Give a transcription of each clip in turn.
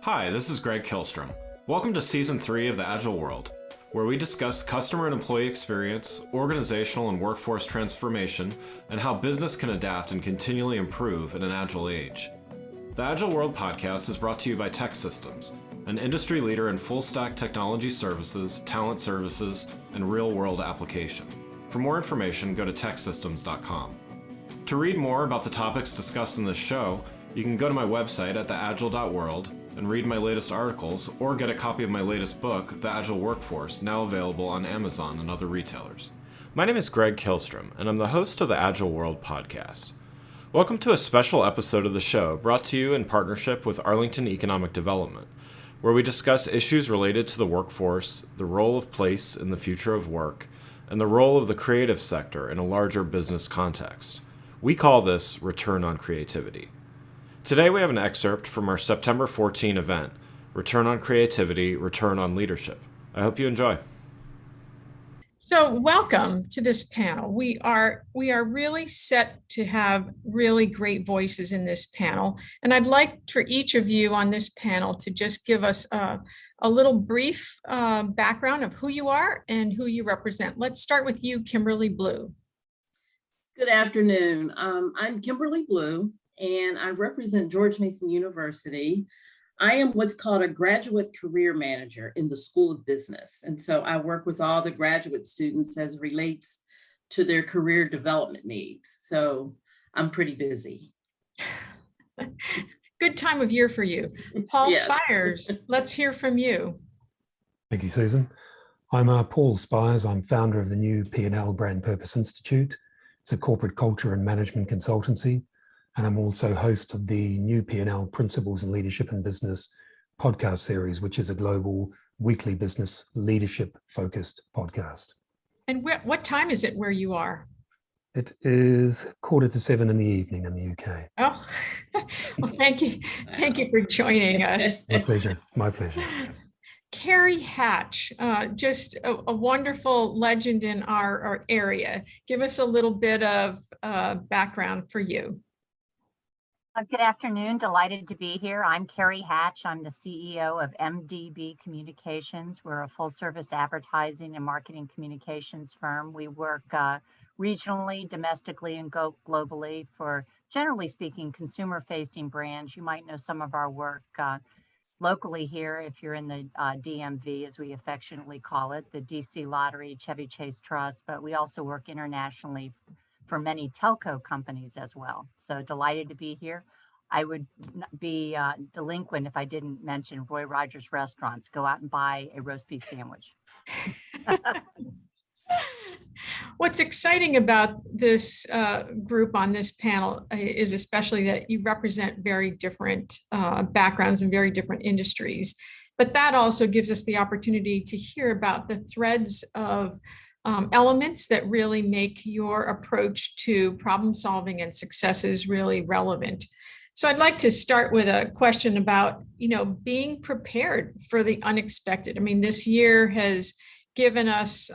Hi, this is Greg Kihlstrom. Welcome to Season 3 of the Agile World, where we discuss customer and employee experience, organizational and workforce transformation, and how business can adapt and continually improve in an agile age. The Agile World podcast is brought to you by TEKsystems, an industry leader in full-stack technology services, talent services, and real-world application. For more information, go to teksystems.com. To read more about the topics discussed in this show, you can go to my website at theagile.world and read my latest articles, or get a copy of my latest book, The Agile Workforce, now available on Amazon and other retailers. My name is Greg Kihlstrom, and I'm the host of the Agile World podcast. Welcome to a special episode of the show brought to you in partnership with Arlington Economic Development, where we discuss issues related to the workforce, the role of place in the future of work, and the role of the creative sector in a larger business context. We call this Return on Creativity. Today we have an excerpt from our September 14 event, Return on Creativity, Return on Leadership. I hope you enjoy. So welcome to this panel. We are really set to have really great voices in this panel. And I'd like for each of you on this panel to just give us a little brief background of who you are and who you represent. Let's start with you, Kimberly Blue. Good afternoon. I'm Kimberly Blue, and I represent George Mason University. I am what's called a graduate career manager in the School of Business. And so I work with all the graduate students as it relates to their career development needs. So I'm pretty busy. Good time of year for you. Paul Yes. Spiers, let's hear from you. Thank you, Susan. I'm Paul Spiers. I'm founder of the new P&L Brand Purpose Institute. It's a corporate culture and management consultancy. And I'm also host of the new P&L Principles in Leadership and Business podcast series, which is a global weekly business leadership focused podcast. And what time is it where you are? It is 6:45 in the evening in the UK. Oh, well, thank you. Thank you for joining us. My pleasure. My pleasure. Cary Hatch, just a wonderful legend in our area. Give us a little bit of background for you. Good afternoon. Delighted to be here. I'm Cary Hatch. I'm the CEO of MDB Communications. We're a full-service advertising and marketing communications firm. We work regionally, domestically, and globally for, generally speaking, consumer-facing brands. You might know some of our work locally here if you're in the DMV, as we affectionately call it, the DC Lottery, Chevy Chase Trust, but we also work internationally for many telco companies as well. So delighted to be here. I would be delinquent if I didn't mention Roy Rogers Restaurants. Go out and buy a roast beef sandwich. What's exciting about this group on this panel is especially that you represent very different backgrounds and very different industries. But that also gives us the opportunity to hear about the threads of elements that really make your approach to problem solving and successes really relevant. So I'd like to start with a question about, being prepared for the unexpected. I mean, this year has given us,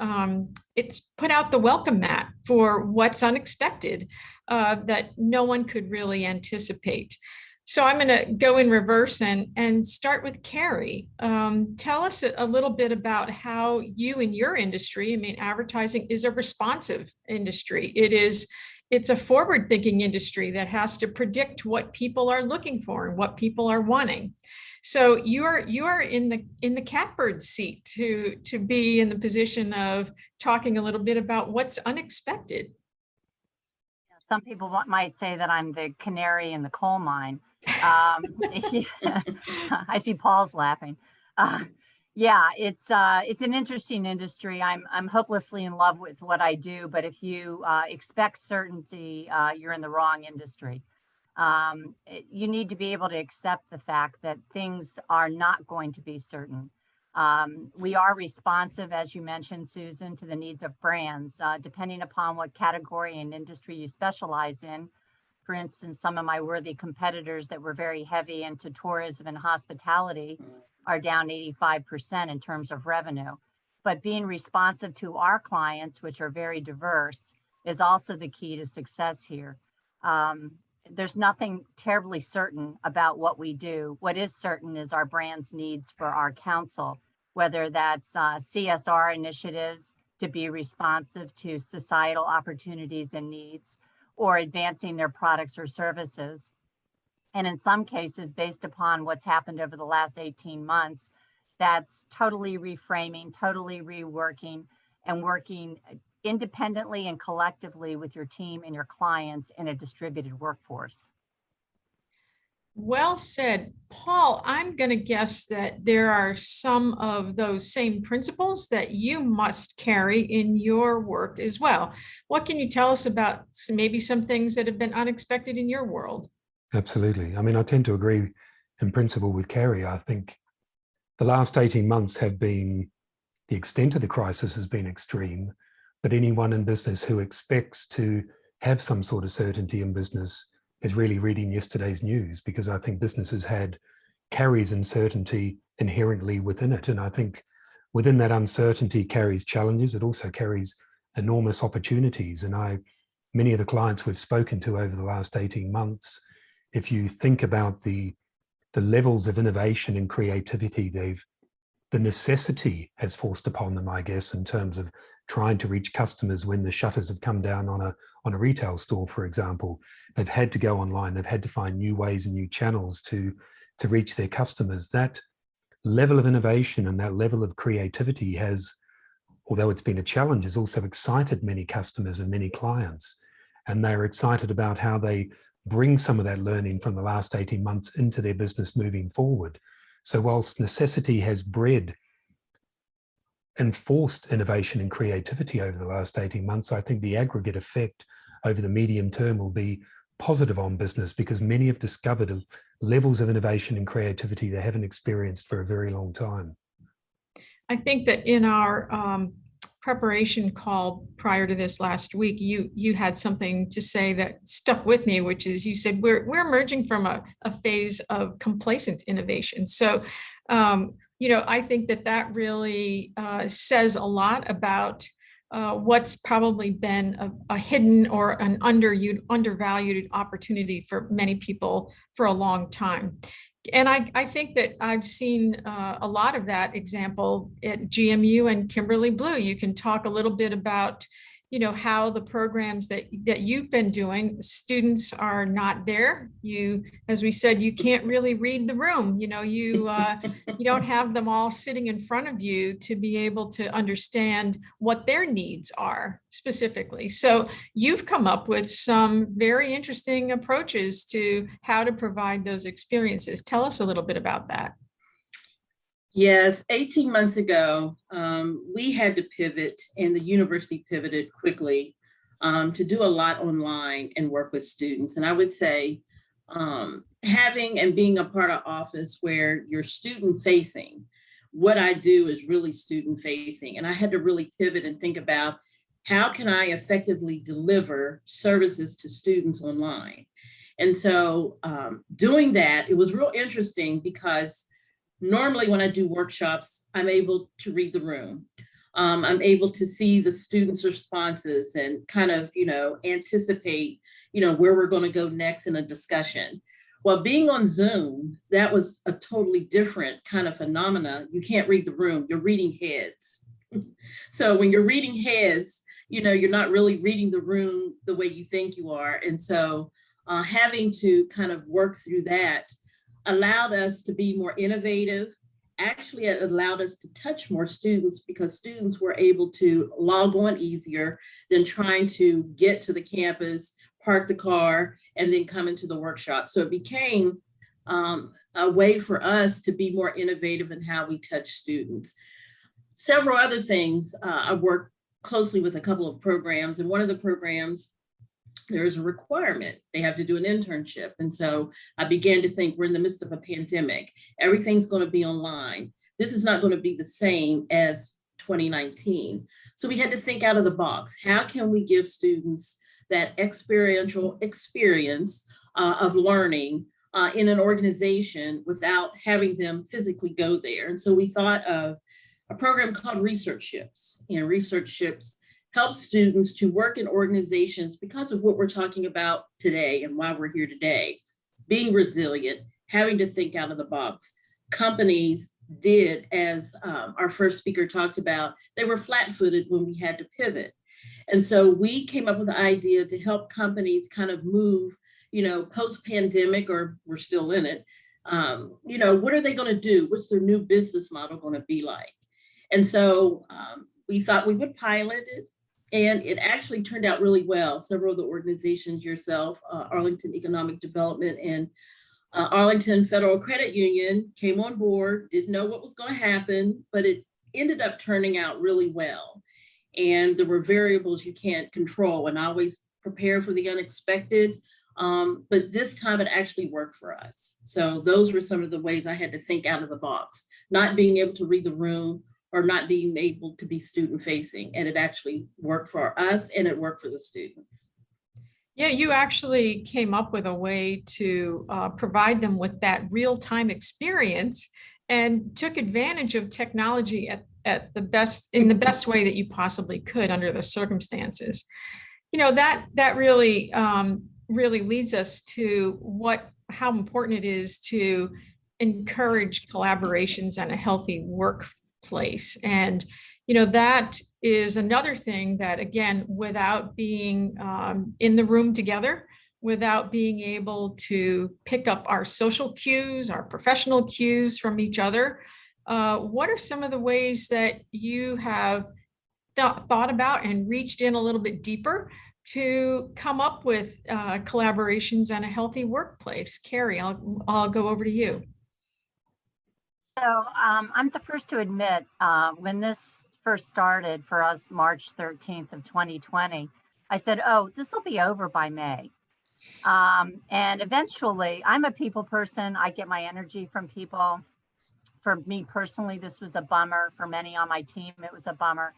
it's put out the welcome mat for what's unexpected that no one could really anticipate. So I'm going to go in reverse and start with Cary. Tell us a little bit about how you in your industry, advertising is a responsive industry. It's a forward-thinking industry that has to predict what people are looking for and what people are wanting. So you are in the catbird seat to be in the position of talking a little bit about what's unexpected. Some people might say that I'm the canary in the coal mine. I see Paul's laughing. It's an interesting industry. I'm hopelessly in love with what I do, but if you expect certainty, you're in the wrong industry. You need to be able to accept the fact that things are not going to be certain. We are responsive, as you mentioned, Susan, to the needs of brands, depending upon what category and industry you specialize in. For instance, some of my worthy competitors that were very heavy into tourism and hospitality are down 85% in terms of revenue. But being responsive to our clients, which are very diverse, is also the key to success here. there's nothing terribly certain about what we do. What is certain is our brand's needs for our council, whether that's CSR initiatives to be responsive to societal opportunities and needs, or advancing their products or services. And in some cases, based upon what's happened over the last 18 months, that's totally reframing, totally reworking, and working independently and collectively with your team and your clients in a distributed workforce. Well said. Paul, I'm going to guess that there are some of those same principles that you must carry in your work as well. What can you tell us about maybe some things that have been unexpected in your world? Absolutely. I mean, I tend to agree in principle with Cary. I think the last 18 months have been, the extent of the crisis has been extreme, but anyone in business who expects to have some sort of certainty in business is really reading yesterday's news, because I think businesses carries uncertainty inherently within it. And I think within that uncertainty carries challenges. It also carries enormous opportunities. And many of the clients we've spoken to over the last 18 months, if you think about the levels of innovation and creativity the necessity has forced upon them, I guess, in terms of trying to reach customers when the shutters have come down on a retail store, for example. They've had to go online. They've had to find new ways and new channels to reach their customers. That level of innovation and that level of creativity has, although it's been a challenge, has also excited many customers and many clients. And they're excited about how they bring some of that learning from the last 18 months into their business moving forward. So whilst necessity has bred and forced innovation and creativity over the last 18 months, I think the aggregate effect over the medium term will be positive on business, because many have discovered levels of innovation and creativity they haven't experienced for a very long time. I think that in our preparation call prior to this last week, you had something to say that stuck with me, which is you said we're emerging from a phase of complacent innovation. So, I think that really says a lot about what's probably been a hidden or an undervalued opportunity for many people for a long time. And I think that I've seen a lot of that example at GMU and Kimberly Blue. You can talk a little bit about, how the programs that you've been doing, students are not there. As we said, you can't really read the room. You don't have them all sitting in front of you to be able to understand what their needs are specifically. So you've come up with some very interesting approaches to how to provide those experiences. Tell us a little bit about that. Yes, 18 months ago, we had to pivot, and the university pivoted quickly to do a lot online and work with students. And I would say having and being a part of office where you're student facing, what I do is really student facing. And I had to really pivot and think about how can I effectively deliver services to students online. And so doing that, it was real interesting because normally when I do workshops, I'm able to read the room. I'm able to see the students' responses and kind of, anticipate, where we're going to go next in a discussion. Well, being on Zoom, that was a totally different kind of phenomena. You can't read the room, you're reading heads. So when you're reading heads, you're not really reading the room the way you think you are. And so having to kind of work through that allowed us to be more innovative. Actually, it allowed us to touch more students because students were able to log on easier than trying to get to the campus, park the car, and then come into the workshop. So it became a way for us to be more innovative in how we touch students. Several other things, I worked closely with a couple of programs, and one of the programs, there's a requirement. They have to do an internship. And so I began to think we're in the midst of a pandemic. Everything's going to be online. This is not going to be the same as 2019. So we had to think out of the box. How can we give students that experiential experience of learning in an organization without having them physically go there? And so we thought of a program called Research Ships. And Research Ships help students to work in organizations because of what we're talking about today and why we're here today. Being resilient, having to think out of the box. Companies did, as our first speaker talked about, they were flat-footed when we had to pivot. And so we came up with the idea to help companies kind of move, post-pandemic, or we're still in it, what are they going to do? What's their new business model going to be like? And so we thought we would pilot it, and it actually turned out really well. Several of the organizations, yourself, Arlington Economic Development and Arlington Federal Credit Union, came on board, didn't know what was going to happen, but it ended up turning out really well. And there were variables you can't control, and I always prepare for the unexpected. But this time it actually worked for us. So those were some of the ways I had to think out of the box, not being able to read the room or not being able to be student facing. And it actually worked for us, and it worked for the students. Yeah, you actually came up with a way to provide them with that real-time experience and took advantage of technology in the best way that you possibly could under the circumstances. That really really leads us to how important it is to encourage collaborations and a healthy workplace. And that is another thing that, again, without being in the room together, without being able to pick up our social cues, our professional cues from each other, what are some of the ways that you have thought about and reached in a little bit deeper to come up with collaborations and a healthy workplace? Cary, I'll go over to you. So I'm the first to admit, when this first started for us, March 13th of 2020, I said, oh, this will be over by May. And eventually, I'm a people person. I get my energy from people. For me personally, this was a bummer. For many on my team, it was a bummer.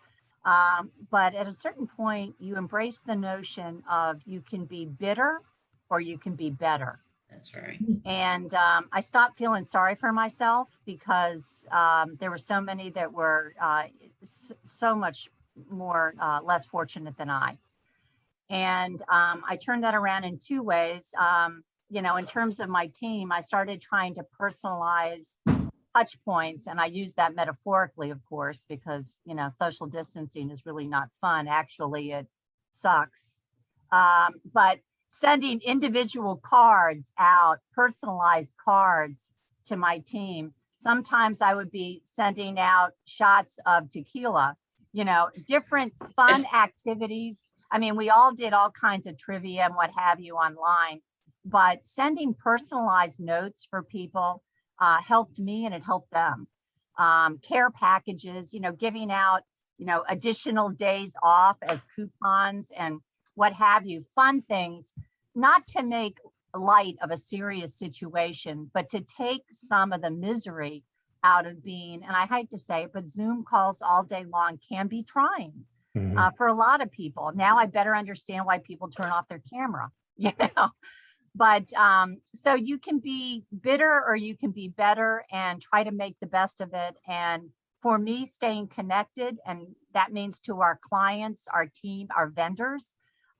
But at a certain point, you embrace the notion of you can be bitter or you can be better. That's right. And I stopped feeling sorry for myself because there were so many that were so much more less fortunate than I. And I turned that around in two ways. In terms of my team, I started trying to personalize touch points. And I use that metaphorically, of course, because, social distancing is really not fun. Actually, it sucks. But sending individual cards out, personalized cards to my team. Sometimes I would be sending out shots of tequila, different fun activities. I mean, we all did all kinds of trivia and what have you online, but sending personalized notes for people helped me and it helped them. Care packages, giving out, additional days off as coupons and what have you, fun things, not to make light of a serious situation, but to take some of the misery out of being, and I hate to say it, but Zoom calls all day long can be trying for a lot of people. Now I better understand why people turn off their camera, But so you can be bitter or you can be better and try to make the best of it. And for me, staying connected, and that means to our clients, our team, our vendors.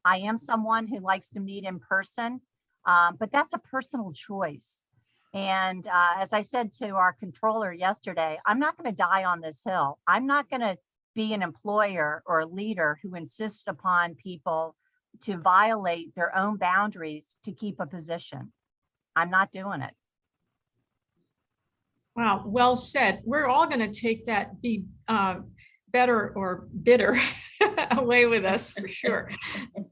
I am someone who likes to meet in person, but that's a personal choice. And as I said to our controller yesterday, I'm not going to die on this hill. I'm not going to be an employer or a leader who insists upon people to violate their own boundaries to keep a position. I'm not doing it. Wow, well said. We're all going to take that be better or bitter away with us for sure.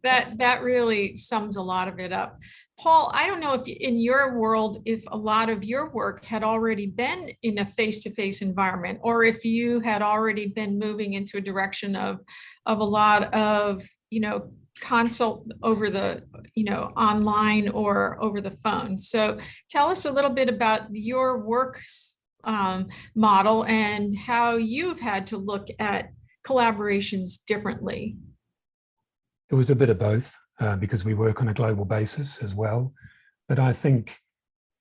That really sums a lot of it up. Paul, I don't know if in your world, if a lot of your work had already been in a face-to-face environment, or if you had already been moving into a direction of a lot of, consult over the, online or over the phone. So tell us a little bit about your work model and how you've had to look at collaborations differently. It was a bit of both because we work on a global basis as well. But I think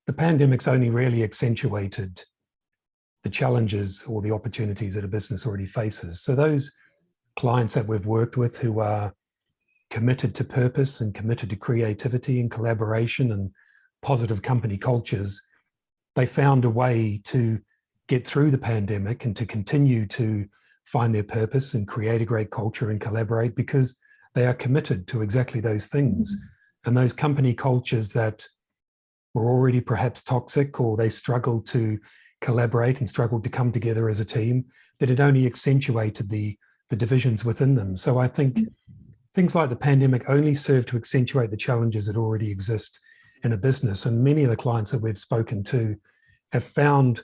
the pandemic's only really accentuated the challenges or the opportunities that a business already faces. So those clients that we've worked with who are committed to purpose and committed to creativity and collaboration and positive company cultures, they found a way to get through the pandemic and to continue to find their purpose and create a great culture and collaborate because they are committed to exactly those things. And those company cultures that were already perhaps toxic, or they struggled to collaborate and struggled to come together as a team, that it only accentuated the divisions within them. So I think things like the pandemic only serve to accentuate the challenges that already exist in a business. And many of the clients that we've spoken to have found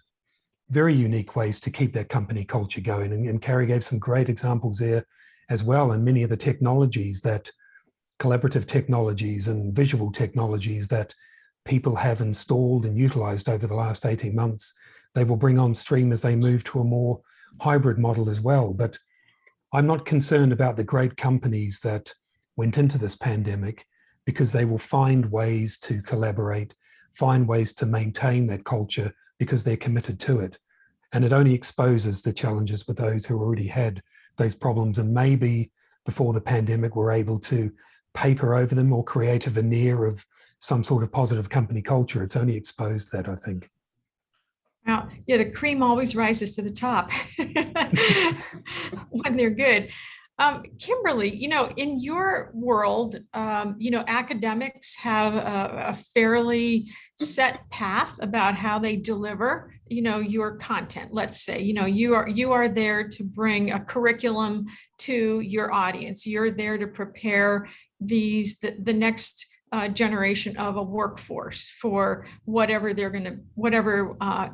very unique ways to keep that company culture going. And Cary gave some great examples there as well. And many of the technologies that, collaborative technologies and visual technologies that people have installed and utilized over the last 18 months, they will bring on stream as they move to a more hybrid model as well. But I'm not concerned about the great companies that went into this pandemic, because they will find ways to collaborate, find ways to maintain that culture because they're committed to it. And it only exposes the challenges with those who already had those problems and maybe before the pandemic were able to paper over them or create a veneer of some sort of positive company culture. It's only exposed that, I think. Wow. Yeah, the cream always rises to the top when they're good. Kimberly, in your world, academics have a fairly set path about how they deliver, your content. Let's say, you are there to bring a curriculum to your audience. You're there to prepare the next generation of a workforce for whatever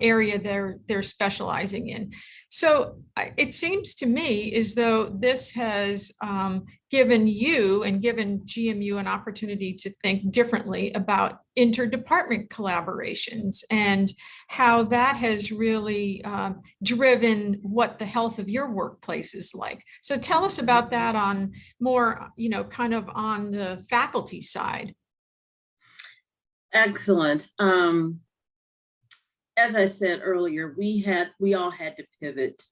area they're specializing in. So it seems to me as though this has given you and given GMU an opportunity to think differently about interdepartment collaborations and how that has really driven what the health of your workplace is like. So tell us about that on more, kind of on the faculty side. Excellent. As I said earlier, we all had to pivot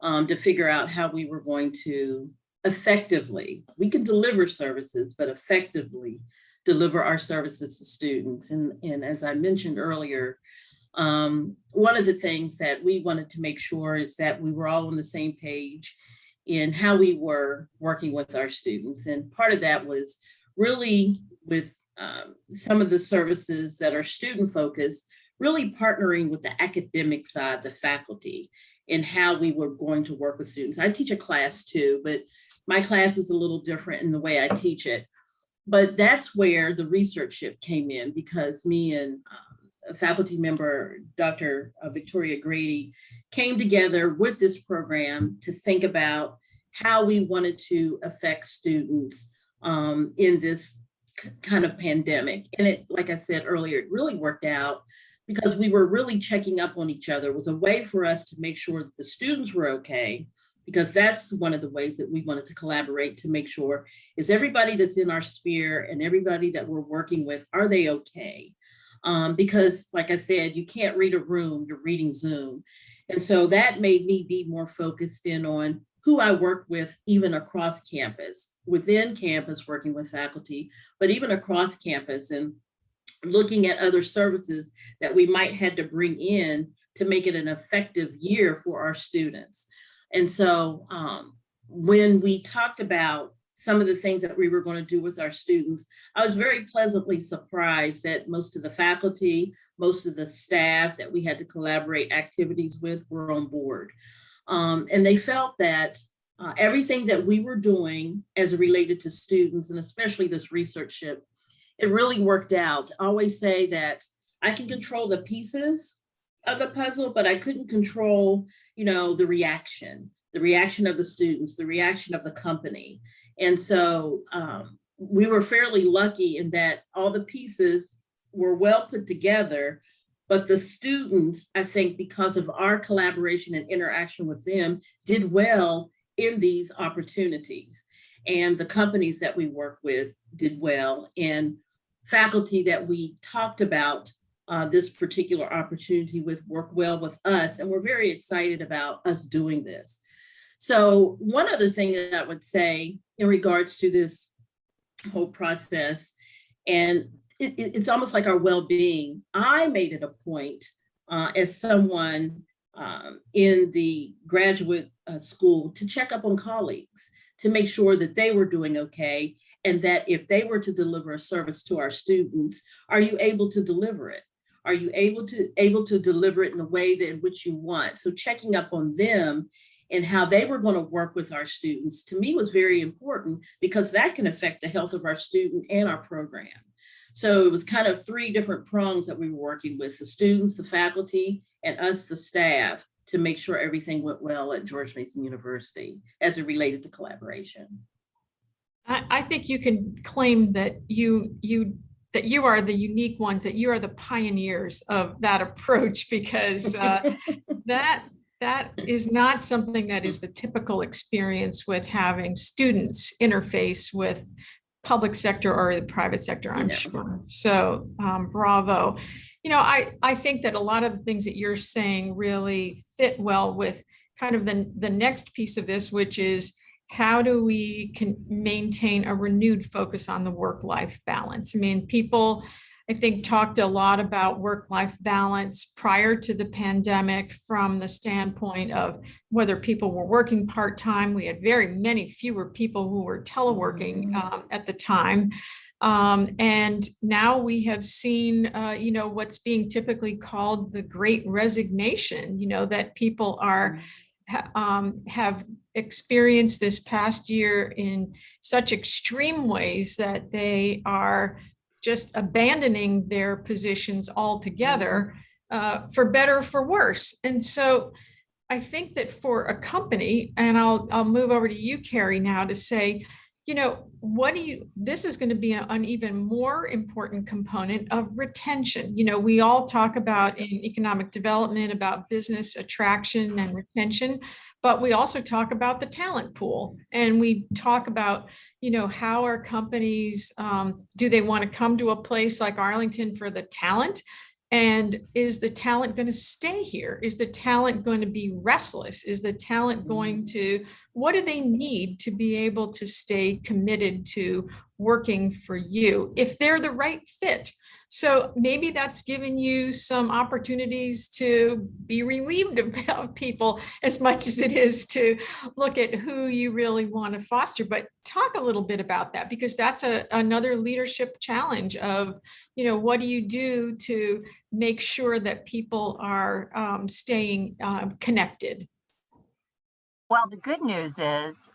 to figure out how we were going to effectively, we can deliver services, but effectively deliver our services to students. And as I mentioned earlier, one of the things that we wanted to make sure is that we were all on the same page in how we were working with our students. And part of that was really with some of the services that are student focused, really partnering with the academic side, the faculty, and how we were going to work with students. I teach a class too, but my class is a little different in the way I teach it. But that's where the researchship came in, because me and a faculty member, Dr. Victoria Grady, came together with this program to think about how we wanted to affect students in this kind of pandemic. And it, like I said earlier, it really worked out because we were really checking up on each other. It was a way for us to make sure that the students were okay, because that's one of the ways that we wanted to collaborate to make sure is everybody that's in our sphere and everybody that we're working with, are they okay? Because like I said, you can't read a room, you're reading Zoom. And so that made me be more focused in on who I work with, even across campus, within campus, working with faculty, but even across campus and looking at other services that we might had to bring in to make it an effective year for our students. And so when we talked about some of the things that we were going to do with our students, I was very pleasantly surprised that most of the faculty, most of the staff that we had to collaborate activities with were on board. And they felt that everything that we were doing as it related to students, and especially this researchship, it really worked out. I always say that I can control the pieces of the puzzle, but I couldn't control, the reaction of the students, the reaction of the company. And so we were fairly lucky in that all the pieces were well put together, but the students, I think, because of our collaboration and interaction with them, did well in these opportunities. And the companies that we work with did well. And faculty that we talked about this particular opportunity with work well with us. And we're very excited about us doing this. So one other thing that I would say in regards to this whole process, and it's almost like our well-being, I made it a point as someone in the graduate school to check up on colleagues to make sure that they were doing okay, and that if they were to deliver a service to our students, are you able to deliver it? Are you able to deliver it in the way that in which you want? So checking up on them and how they were going to work with our students, to me, was very important, because that can affect the health of our student and our program. So it was kind of three different prongs that we were working with: the students, the faculty, and us, the staff, to make sure everything went well at George Mason University as it related to collaboration. I think you can claim that you are the unique ones, that you are the pioneers of that approach, because that is not something that is the typical experience with having students interface with public sector or the private sector, I'm sure. So bravo. I think that a lot of the things that you're saying really fit well with kind of the next piece of this, which is, how do we can maintain a renewed focus on the work-life balance? I mean, people, I think, talked a lot about work-life balance prior to the pandemic from the standpoint of whether people were working part-time. We had many fewer people who were teleworking at the time. And now we have seen, what's being typically called the Great Resignation, that people have experienced this past year in such extreme ways that they are just abandoning their positions altogether, for better or for worse. And so I think that for a company, and I'll move over to you, Cary, now to say, this is going to be an even more important component of retention. We all talk about in economic development about business attraction and retention, but we also talk about the talent pool, and we talk about, how are companies, do they want to come to a place like Arlington for the talent? And is the talent going to stay here? Is the talent going to be restless? Is the talent going to, what do they need to be able to stay committed to working for you if they're the right fit? So maybe that's given you some opportunities to be relieved about people as much as it is to look at who you really want to foster. But talk a little bit about that, because that's another leadership challenge of, what do you do to make sure that people are staying connected? Well, the good news is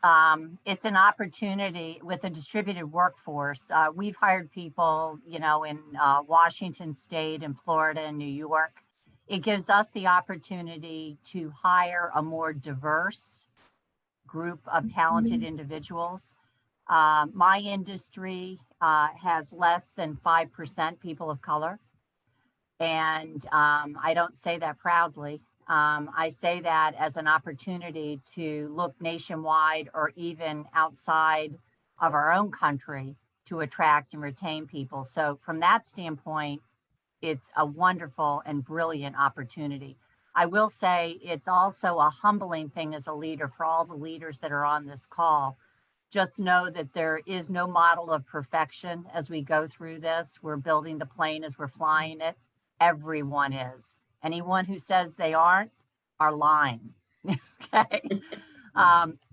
it's an opportunity with a distributed workforce. We've hired people, in Washington State and Florida and New York. It gives us the opportunity to hire a more diverse group of talented individuals. My industry has less than 5% people of color. And I don't say that proudly. I say that as an opportunity to look nationwide or even outside of our own country to attract and retain people. So from that standpoint, it's a wonderful and brilliant opportunity. I will say it's also a humbling thing as a leader for all the leaders that are on this call. Just know that there is no model of perfection as we go through this. We're building the plane as we're flying it. Everyone is. Anyone who says they aren't are lying. Okay.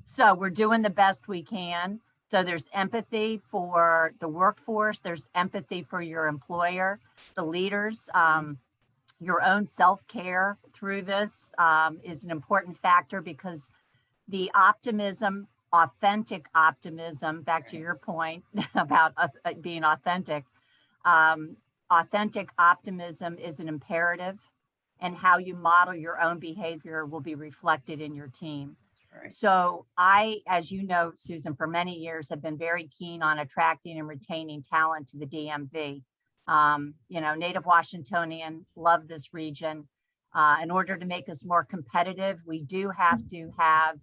So we're doing the best we can. So there's empathy for the workforce. There's empathy for your employer, the leaders. Your own self-care through this is an important factor, because the optimism, authentic optimism, back to your point about being authentic, authentic optimism is an imperative, and how you model your own behavior will be reflected in your team. Right. So I, as you know, Susan, for many years have been very keen on attracting and retaining talent to the DMV. Native Washingtonian, love this region. In order to make us more competitive, we do have to have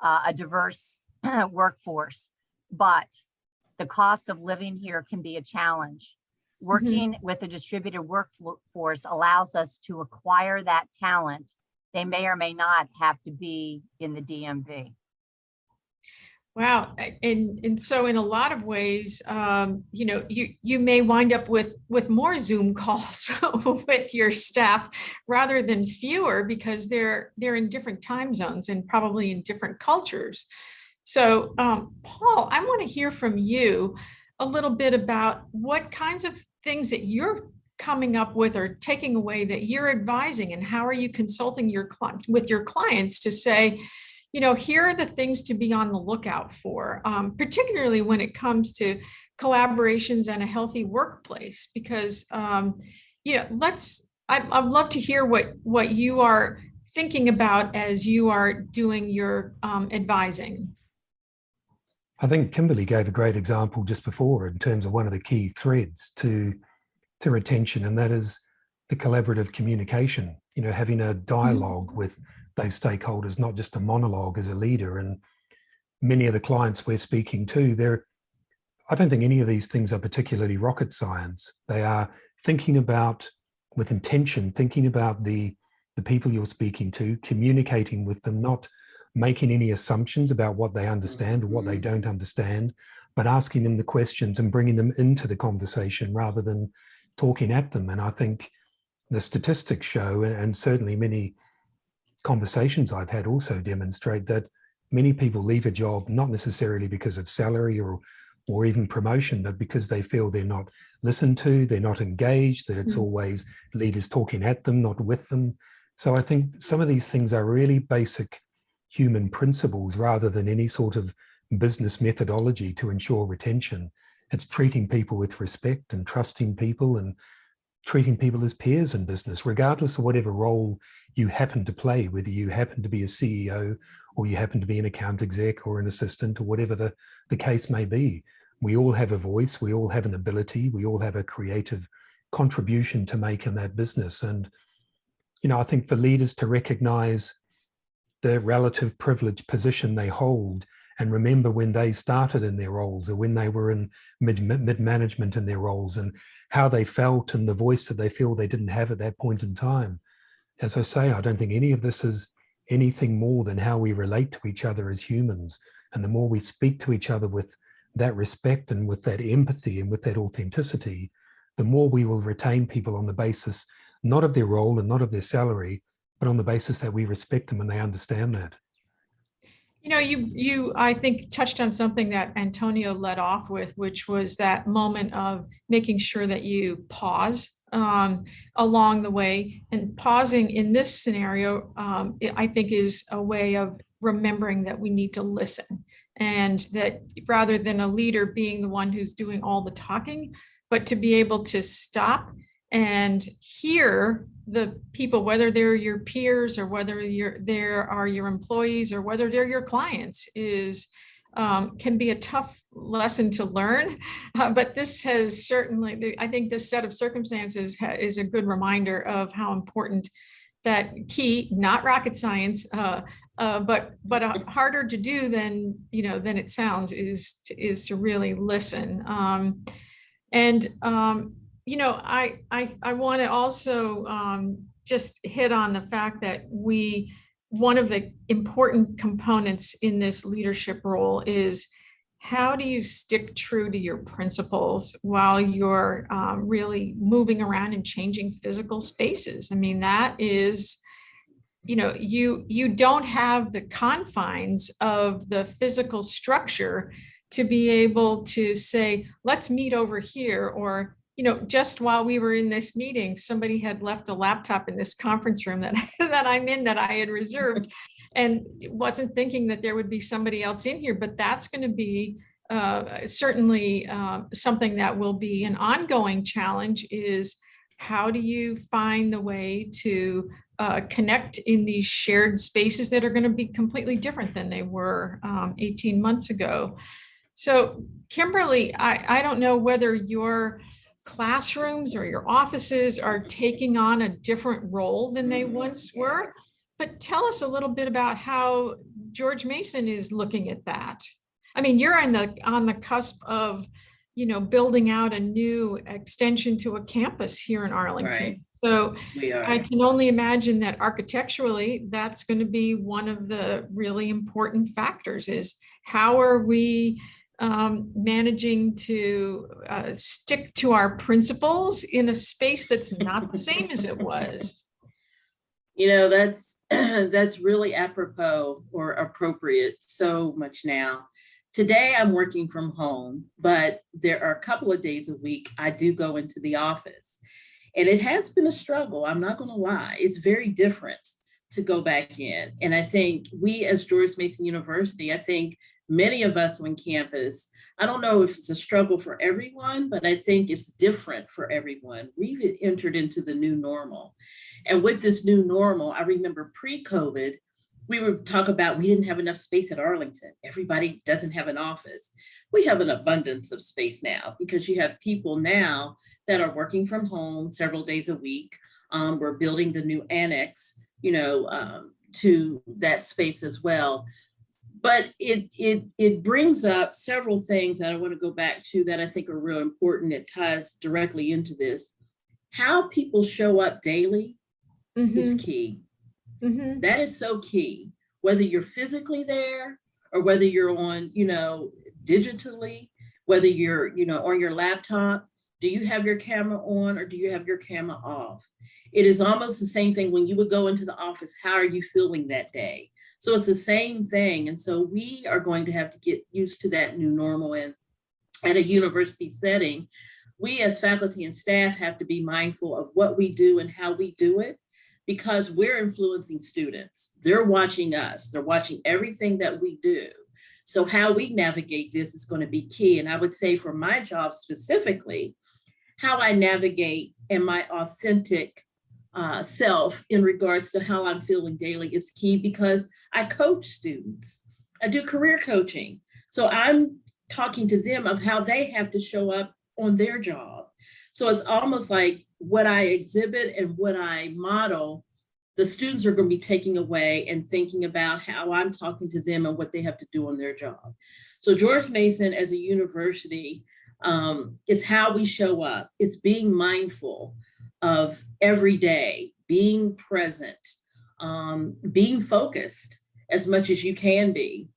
a diverse workforce, but the cost of living here can be a challenge. Working with a distributed workforce allows us to acquire that talent. They may or may not have to be in the DMV. Wow. And so in a lot of ways, you may wind up with more Zoom calls with your staff rather than fewer, because they're in different time zones and probably in different cultures. So, Paul, I want to hear from you a little bit about what kinds of things that you're coming up with or taking away that you're advising, and how are you consulting with your clients to say, here are the things to be on the lookout for, particularly when it comes to collaborations and a healthy workplace. Because, I'd love to hear what you are thinking about as you are doing your advising. I think Kimberly gave a great example just before in terms of one of the key threads to retention, and that is the collaborative communication, having a dialogue with those stakeholders, not just a monologue as a leader. And many of the clients we're speaking to, I don't think any of these things are particularly rocket science. They are thinking about, with intention, thinking about the people you're speaking to, communicating with them, not making any assumptions about what they understand or what they don't understand, but asking them the questions and bringing them into the conversation rather than talking at them. And I think the statistics show, and certainly many conversations I've had also demonstrate, that many people leave a job not necessarily because of salary or even promotion, but because they feel they're not listened to, they're not engaged, that it's always leaders talking at them, not with them. So I think some of these things are really basic human principles rather than any sort of business methodology to ensure retention. It's treating people with respect and trusting people and treating people as peers in business, regardless of whatever role you happen to play, whether you happen to be a CEO or you happen to be an account exec or an assistant or whatever the case may be. We all have a voice, we all have an ability, we all have a creative contribution to make in that business. And, I think for leaders to recognize the relative privileged position they hold and remember when they started in their roles or when they were in mid-management in their roles and how they felt and the voice that they feel they didn't have at that point in time. As I say, I don't think any of this is anything more than how we relate to each other as humans. And the more we speak to each other with that respect and with that empathy and with that authenticity, the more we will retain people on the basis not of their role and not of their salary, but on the basis that we respect them and they understand that. You I think touched on something that Antonio led off with, which was that moment of making sure that you pause along the way. And pausing in this scenario, I think, is a way of remembering that we need to listen, and that rather than a leader being the one who's doing all the talking, but to be able to stop and hear the people, whether they're your peers or whether there are your employees or whether they're your clients, can be a tough lesson to learn. But this has certainly, I think this set of circumstances is a good reminder of how important that key, not rocket science, but harder to do than it sounds, is to really listen. I want to also just hit on the fact that one of the important components in this leadership role is, how do you stick true to your principles while you're really moving around and changing physical spaces? I mean, that is, you don't have the confines of the physical structure to be able to say, let's meet over here, or just while we were in this meeting, somebody had left a laptop in this conference room that I'm in, that I had reserved, and wasn't thinking that there would be somebody else in here. But that's going to be certainly something that will be an ongoing challenge, is how do you find the way to connect in these shared spaces that are going to be completely different than they were 18 months ago. So Kimberly, I don't know whether your classrooms or your offices are taking on a different role than they once were, but tell us a little bit about how George Mason is looking at that. I mean, you're on the cusp of, building out a new extension to a campus here in Arlington. Right. So I can only imagine that architecturally, that's going to be one of the really important factors, is How are we managing to stick to our principles in a space that's not the same as it was? You know, that's that's really apropos or appropriate so much now. Today I'm working from home, but there are a couple of days a week I do go into the office. And it has been a struggle, I'm not going to lie. It's very different to go back in. And I think we as George Mason University, I think many of us on campus, I don't know if it's a struggle for everyone, but I think it's different for everyone. We've entered into the new normal. And with this new normal, I remember pre-COVID, we would talk about we didn't have enough space at Arlington. Everybody doesn't have an office. We have an abundance of space now because you have people now that are working from home several days a week. We're building the new annex, to that space as well. But it brings up several things that I want to go back to that I think are real important. It ties directly into this. How people show up daily is key. Mm-hmm. That is so key, whether you're physically there or whether you're on, digitally, whether you're, on your laptop. Do you have your camera on or do you have your camera off? It is almost the same thing when you would go into the office. How are you feeling that day? So it's the same thing. And so we are going to have to get used to that new normal. And at a university setting, we as faculty and staff have to be mindful of what we do and how we do it, because we're influencing students. They're watching us. They're watching everything that we do. So how we navigate this is going to be key. And I would say for my job specifically, how I navigate and my authentic self in regards to how I'm feeling daily is key, because I coach students. I do career coaching. So I'm talking to them of how they have to show up on their job. So it's almost like what I exhibit and what I model, the students are going to be taking away and thinking about how I'm talking to them and what they have to do on their job. So George Mason as a university, it's how we show up. It's being mindful of every day, being present, being focused as much as you can be.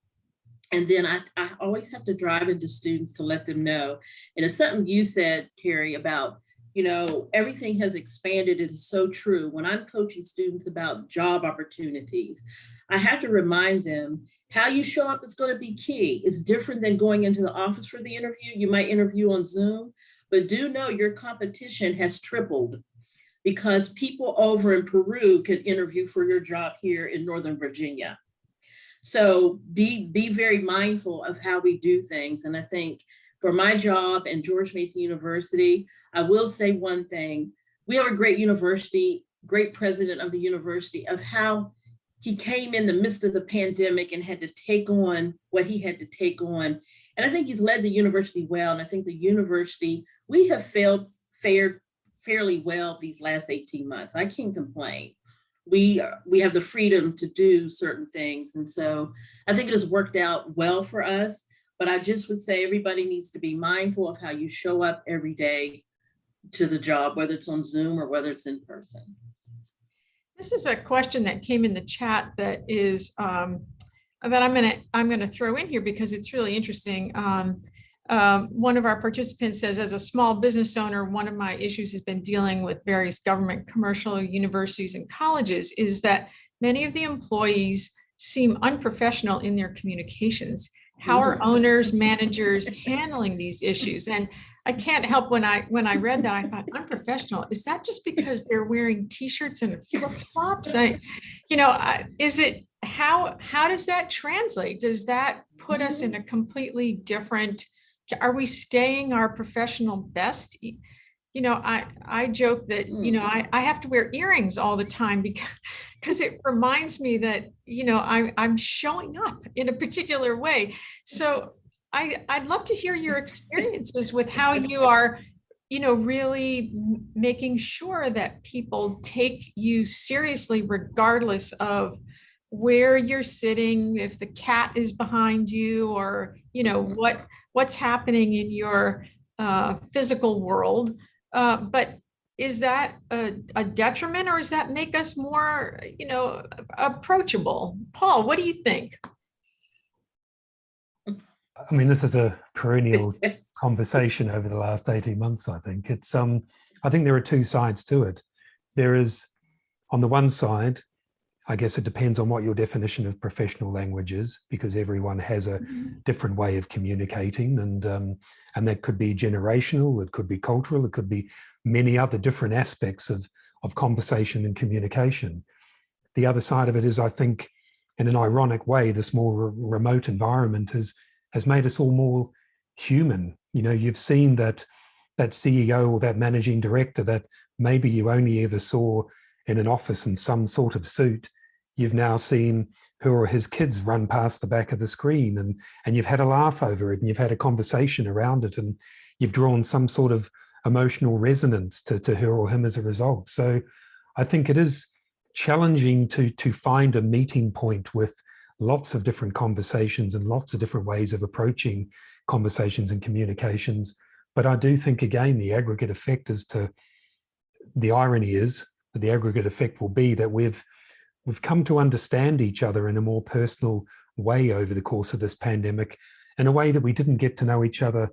And then I always have to drive into students to let them know. And it's something you said, Cary, about, everything has expanded. It is so true. When I'm coaching students about job opportunities, I have to remind them how you show up is going to be key. It's different than going into the office for the interview. You might interview on Zoom, but do know your competition has tripled, because people over in Peru can interview for your job here in Northern Virginia. So be very mindful of how we do things. And I think for my job and George Mason University, I will say one thing. We have a great university, great president of the university, of how he came in the midst of the pandemic and had to take on what he had to take on. And I think he's led the university well. And I think the university, we have fared fairly well these last 18 months. I can't complain. We have the freedom to do certain things. And so I think it has worked out well for us, but I just would say everybody needs to be mindful of how you show up every day to the job, whether it's on Zoom or whether it's in person. This is a question that came in the chat that is that I'm gonna throw in here because it's really interesting. One of our participants says, as a small business owner, one of my issues has been dealing with various government, commercial, universities, and colleges is that many of the employees seem unprofessional in their communications. How are owners, managers handling these issues? And I can't help when I read that, I thought, unprofessional. Is that just because they're wearing t-shirts and flip-flops? Is it, how does that translate? Does that put us in a completely different, are we staying our professional best? I joke that, I have to wear earrings all the time because it reminds me that, I'm showing up in a particular way. So I'd love to hear your experiences with how you are, really making sure that people take you seriously, regardless of where you're sitting, if the cat is behind you, or, what's happening in your physical world. But is that a detriment, or does that make us more, approachable? Paul, what do you think? I mean, this is a perennial conversation over the last 18 months, I think. I think there are two sides to it. There is, on the one side, I guess it depends on what your definition of professional language is, because everyone has a different way of communicating, and that could be generational, it could be cultural, it could be many other different aspects of conversation and communication. The other side of it is, I think, in an ironic way, this more remote environment has made us all more human. You know, you've seen that CEO or that managing director that maybe you only ever saw in an office in some sort of suit. You've now seen her or his kids run past the back of the screen, and you've had a laugh over it, and you've had a conversation around it, and you've drawn some sort of emotional resonance to her or him as a result. So I think it is challenging to find a meeting point with lots of different conversations and lots of different ways of approaching conversations and communications. But I do think, again, the aggregate effect the irony is that the aggregate effect will be that we've come to understand each other in a more personal way over the course of this pandemic, in a way that we didn't get to know each other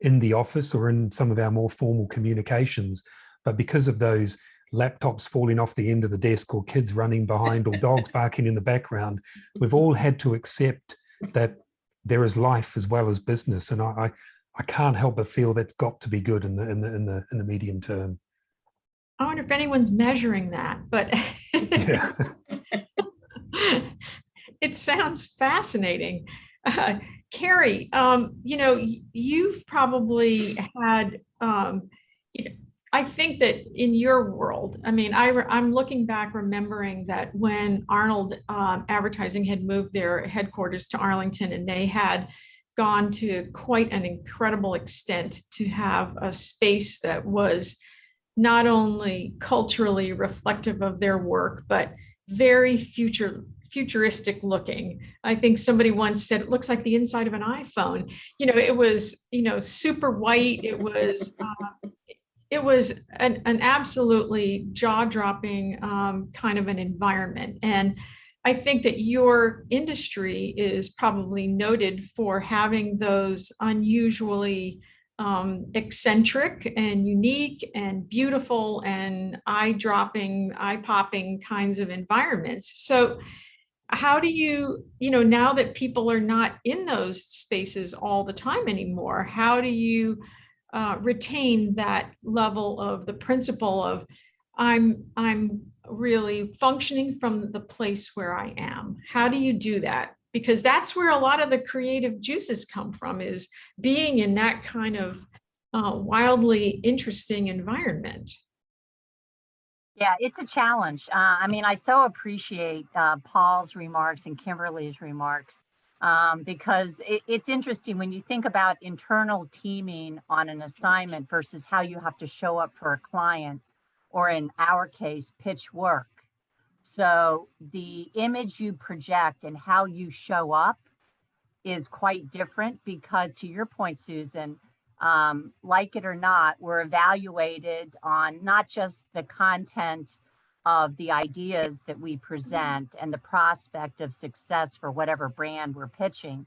in the office or in some of our more formal communications. But because of those laptops falling off the end of the desk, or kids running behind, or dogs barking in the background, we've all had to accept that there is life as well as business. And I can't help but feel that's got to be good in the medium term. I wonder if anyone's measuring that, but Yeah. it sounds fascinating. Cary, you've probably had, I think that in your world, I mean, I'm looking back, remembering that when Arnold Advertising had moved their headquarters to Arlington, and they had gone to quite an incredible extent to have a space that was not only culturally reflective of their work, but very futuristic looking. I think somebody once said it looks like the inside of an iPhone. It was, super white. It was an absolutely jaw-dropping kind of an environment. And I think that your industry is probably noted for having those unusually eccentric and unique and beautiful and eye-dropping, eye-popping kinds of environments. So how do you, now that people are not in those spaces all the time anymore, how do you retain that level of the principle of I'm really functioning from the place where I am? How do you do that? Because that's where a lot of the creative juices come from, is being in that kind of wildly interesting environment. Yeah, it's a challenge. I mean, I so appreciate Paul's remarks and Kimberly's remarks, because it's interesting when you think about internal teaming on an assignment versus how you have to show up for a client, or in our case, pitch work. So the image you project and how you show up is quite different, because to your point, Susan, like it or not, we're evaluated on not just the content of the ideas that we present and the prospect of success for whatever brand we're pitching.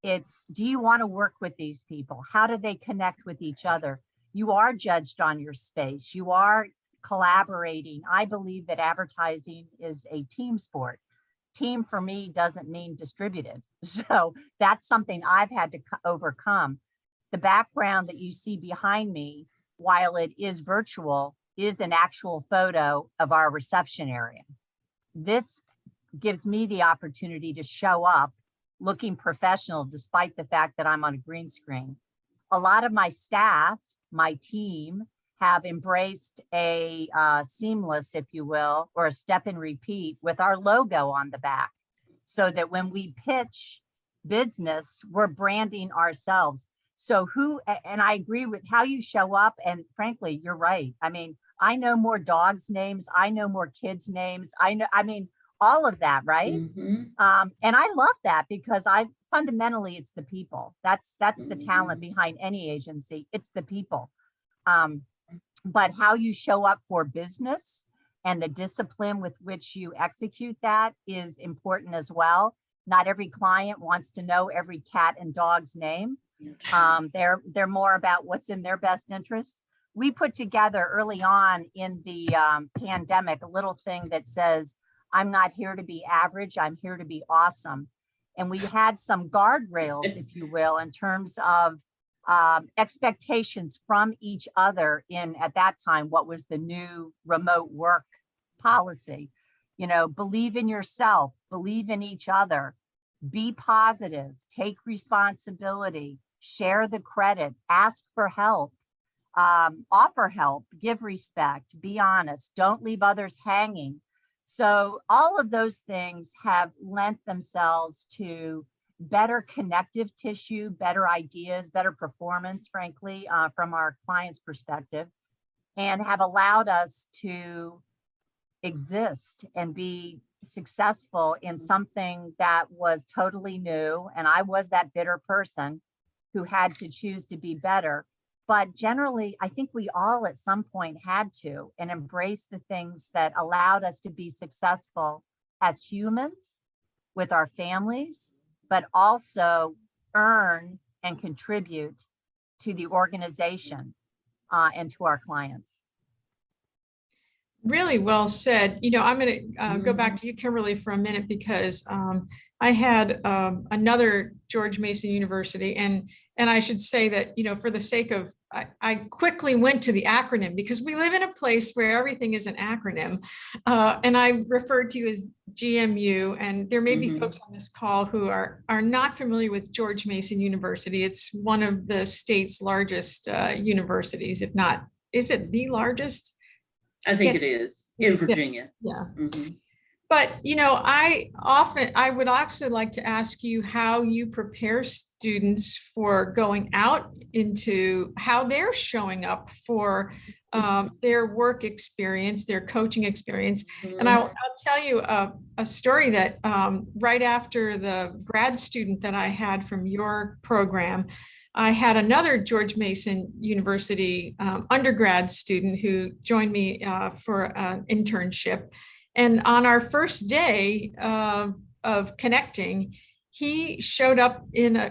It's, do you want to work with these people? How do they connect with each other? You are judged on your space. You are collaborating. I believe that advertising is a team sport. Team for me doesn't mean distributed. So that's something I've had to overcome. The background that you see behind me, while it is virtual, is an actual photo of our reception area. This gives me the opportunity to show up looking professional, despite the fact that I'm on a green screen. A lot of my staff, my team, have embraced a seamless, if you will, or a step and repeat with our logo on the back, so that when we pitch business, we're branding ourselves. So and I agree with how you show up. And frankly, you're right. I mean, I know more dogs' names. I know more kids' names. All of that, right? Mm-hmm. And I love that, because fundamentally, it's the people. That's the talent behind any agency. It's the people. But how you show up for business and the discipline with which you execute that is important as well. Not every client wants to know every cat and dog's name. They're more about what's in their best interest. We put together early on in the pandemic a little thing that says, I'm not here to be average, I'm here to be awesome. And we had some guardrails, if you will, in terms of expectations from each other in, at that time, what was the new remote work policy. You know, believe in yourself, believe in each other, be positive, take responsibility, share the credit, ask for help, offer help, give respect, be honest, don't leave others hanging. So all of those things have lent themselves to better connective tissue, better ideas, better performance, frankly, from our clients' perspective, and have allowed us to exist and be successful in something that was totally new. And I was that bitter person who had to choose to be better. But generally, I think we all at some point had to, and embrace the things that allowed us to be successful as humans with our families, but also earn and contribute to the organization and to our clients. Really well said. You know, I'm going to go back to you, Kimberly, for a minute, because I had another George Mason University, and I should say that, you know, for the sake of, I quickly went to the acronym because we live in a place where everything is an acronym, and I referred to you as GMU, and there may be folks on this call who are not familiar with George Mason University. It's one of the state's largest universities, if not, is it the largest? I think it is in Virginia. Yeah. But, you know, I would also like to ask you how you prepare students for going out into how they're showing up for their work experience, their coaching experience. And I'll tell you a story that right after the grad student that I had from your program, I had another George Mason University undergrad student who joined me for an internship. And on our first day of connecting, he showed up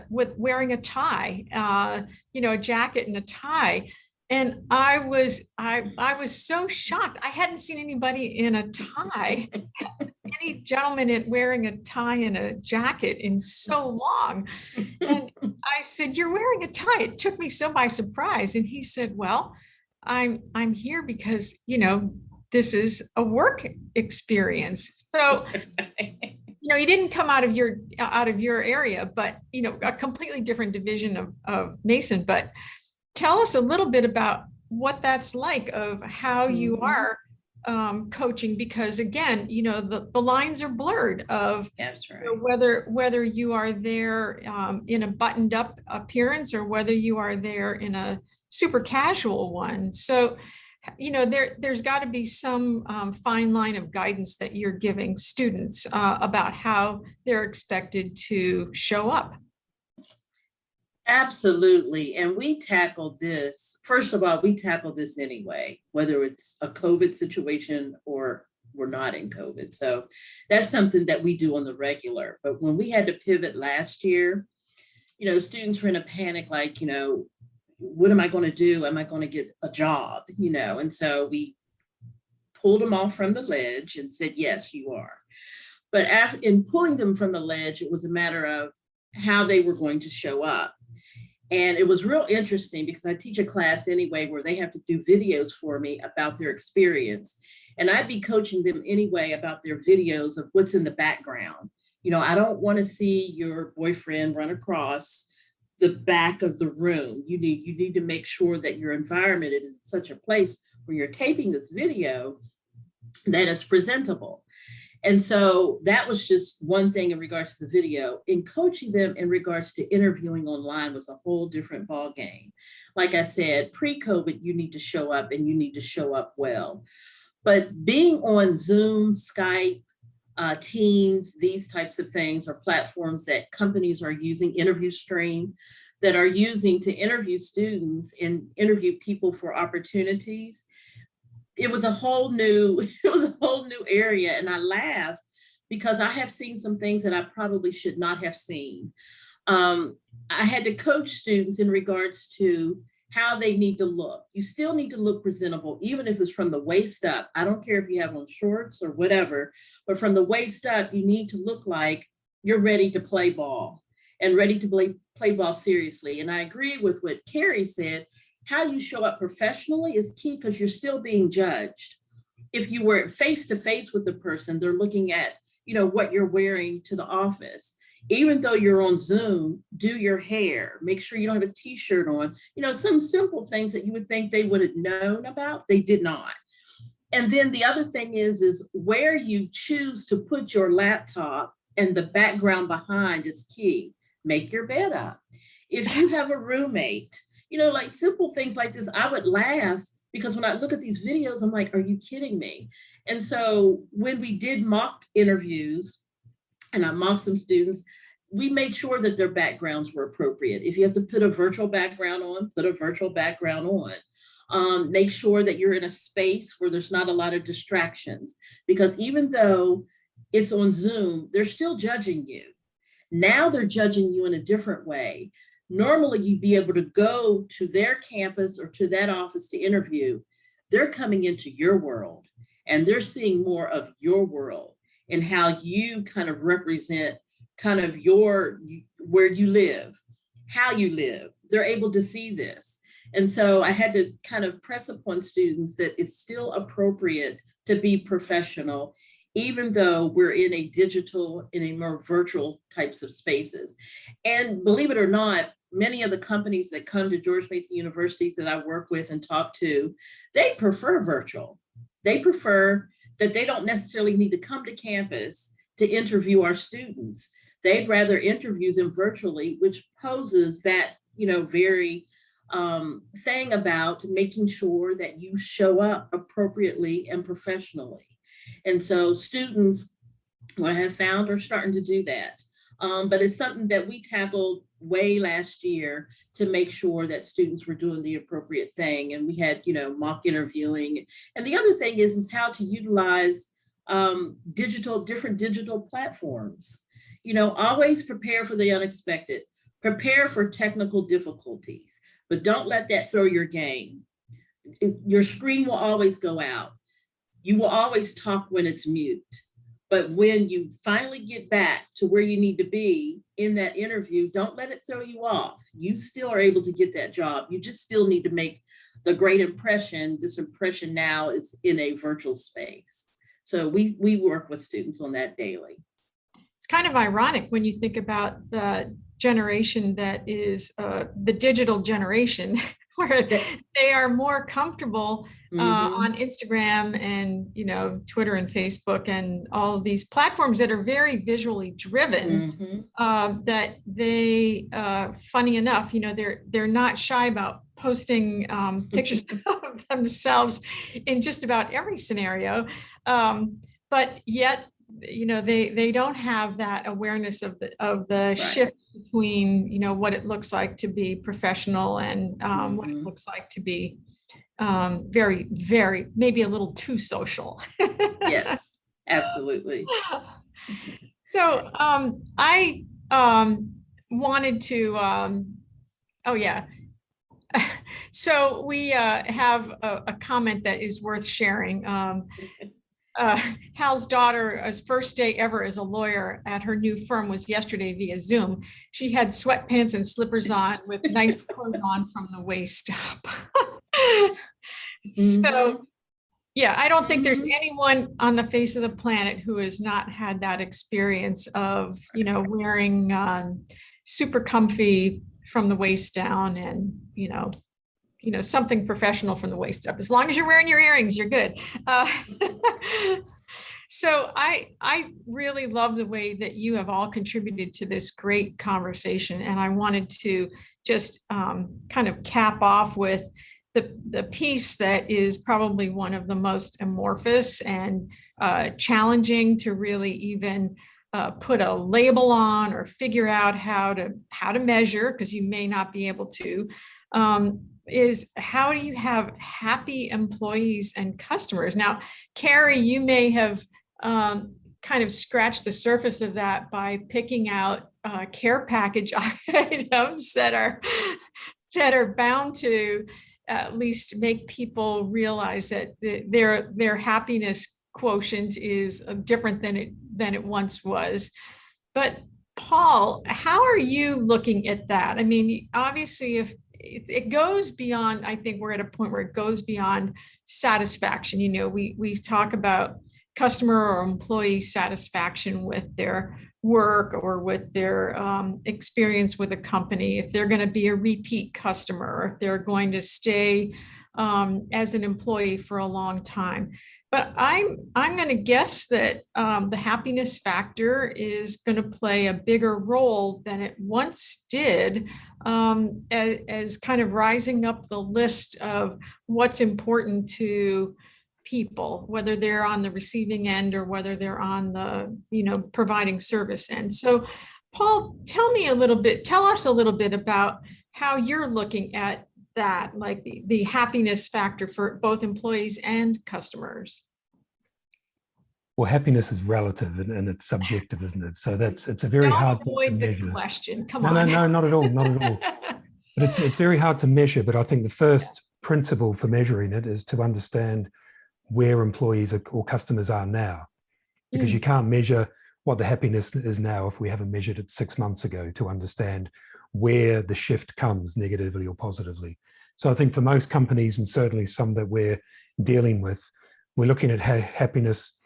with wearing a tie, you know, a jacket and a tie. And I was so shocked. I hadn't seen anybody in a tie, any gentleman wearing a tie and a jacket in so long. And I said, "You're wearing a tie." It took me so by surprise. And he said, "Well, I'm here because, you know, this is a work experience." So, you know, he didn't come out of your area, but, you know, a completely different division of Mason. But tell us a little bit about what that's like, of how you are coaching, because again, you know, the lines are blurred of That's right. you know, whether you are there in a buttoned up appearance or whether you are there in a super casual one. So, you know, there's got to be some fine line of guidance that you're giving students about how they're expected to show up. Absolutely. And we tackle this, first of all, we tackle this anyway, whether it's a COVID situation or we're not in COVID. So that's something that we do on the regular. But when we had to pivot last year, you know, students were in a panic, like, you know, what am I going to do? Am I going to get a job? You know, and so we pulled them off from the ledge and said, yes, you are. But in pulling them from the ledge, it was a matter of how they were going to show up. And it was real interesting because I teach a class anyway where they have to do videos for me about their experience. And I'd be coaching them anyway about their videos of what's in the background. You know, I don't want to see your boyfriend run across the back of the room. You need to make sure that your environment is such a place where you're taping this video that is presentable. And so that was just one thing in regards to the video. In coaching them in regards to interviewing online was a whole different ball game. Like I said, pre-COVID, you need to show up and you need to show up well. But being on Zoom, Skype, Teams, these types of things are platforms that companies are using, Interview Stream, that are using to interview students and interview people for opportunities. It was a whole new area. And I laugh because I have seen some things that I probably should not have seen. I had to coach students in regards to how they need to look. You still need to look presentable, even if it's from the waist up. I don't care if you have on shorts or whatever, but from the waist up, you need to look like you're ready to play ball and ready to play ball seriously. And I agree with what Cary said. How you show up professionally is key because you're still being judged. If you were face to face with the person, they're looking at, what you're wearing to the office. Even though you're on Zoom, do your hair, make sure you don't have a t-shirt on, some simple things that you would think they would have known about, they did not. And then the other thing is where you choose to put your laptop and the background behind is key. Make your bed up. If you have a roommate, like simple things like this, I would laugh because when I look at these videos, I'm like, are you kidding me? And so when we did mock interviews, and I mocked some students, we made sure that their backgrounds were appropriate. If you have to put a virtual background on, put a virtual background on. Make sure that you're in a space where there's not a lot of distractions, because even though it's on Zoom, they're still judging you. Now they're judging you in a different way. Normally you'd be able to go to their campus or to that office to interview. They're coming into your world and they're seeing more of your world and how you kind of represent kind of where you live, how you live. They're able to see this. And so I had to kind of press upon students that it's still appropriate to be professional, even though we're in a more virtual types of spaces. And believe it or not, many of the companies that come to George Mason University that I work with and talk to, they prefer virtual. They prefer that they don't necessarily need to come to campus to interview our students. They'd rather interview them virtually, which poses that, very thing about making sure that you show up appropriately and professionally. And so students, what I have found, are starting to do that. But it's something that we tackled way last year to make sure that students were doing the appropriate thing. And we had, mock interviewing. And the other thing is how to utilize different digital platforms. Always prepare for the unexpected, prepare for technical difficulties, but don't let that throw your game. Your screen will always go out. You will always talk when it's mute. But when you finally get back to where you need to be in that interview, don't let it throw you off. You still are able to get that job. You just still need to make the great impression. This impression now is in a virtual space. So we work with students on that daily. It's kind of ironic when you think about the generation that is the digital generation, where they are more comfortable on Instagram and Twitter and Facebook and all of these platforms that are very visually driven. That they, funny enough, they're not shy about posting pictures of themselves in just about every scenario, but yet they don't have that awareness of the shift between what it looks like to be professional and what it looks like to be very, very, maybe a little too social. Yes, absolutely. So I wanted to so we have a comment that is worth sharing. Hal's daughter's first day ever as a lawyer at her new firm was yesterday via Zoom. She had sweatpants and slippers on with nice clothes on from the waist up. So, yeah, I don't think there's anyone on the face of the planet who has not had that experience of, wearing super comfy from the waist down and, something professional from the waist up. As long as you're wearing your earrings, you're good. So I really love the way that you have all contributed to this great conversation. And I wanted to just kind of cap off with the piece that is probably one of the most amorphous and challenging to really even put a label on or figure out how to measure, because you may not be able to, is how do you have happy employees and customers? Now, Cary, you may have kind of scratch the surface of that by picking out care package items that are bound to at least make people realize that their happiness quotient is different than it once was. But Paul, how are you looking at that? I mean, obviously, if it goes beyond, I think we're at a point where it goes beyond satisfaction. You know, we talk about customer or employee satisfaction with their work or with their experience with a company, if they're going to be a repeat customer, if they're going to stay as an employee for a long time. But I'm going to guess that the happiness factor is going to play a bigger role than it once did, as kind of rising up the list of what's important to people, whether they're on the receiving end or whether they're on the, providing service end. So, Paul, tell us a little bit about how you're looking at that, like the happiness factor for both employees and customers. Well, happiness is relative and it's subjective, isn't it? So it's a very hard thing to measure. Question. Come on. No, not at all, not at all. But it's very hard to measure. But I think the first principle for measuring it is to understand where employees or customers are now, because you can't measure what the happiness is now if we haven't measured it 6 months ago to understand where the shift comes, negatively or positively. So I think for most companies, and certainly some that we're dealing with, we're looking at happiness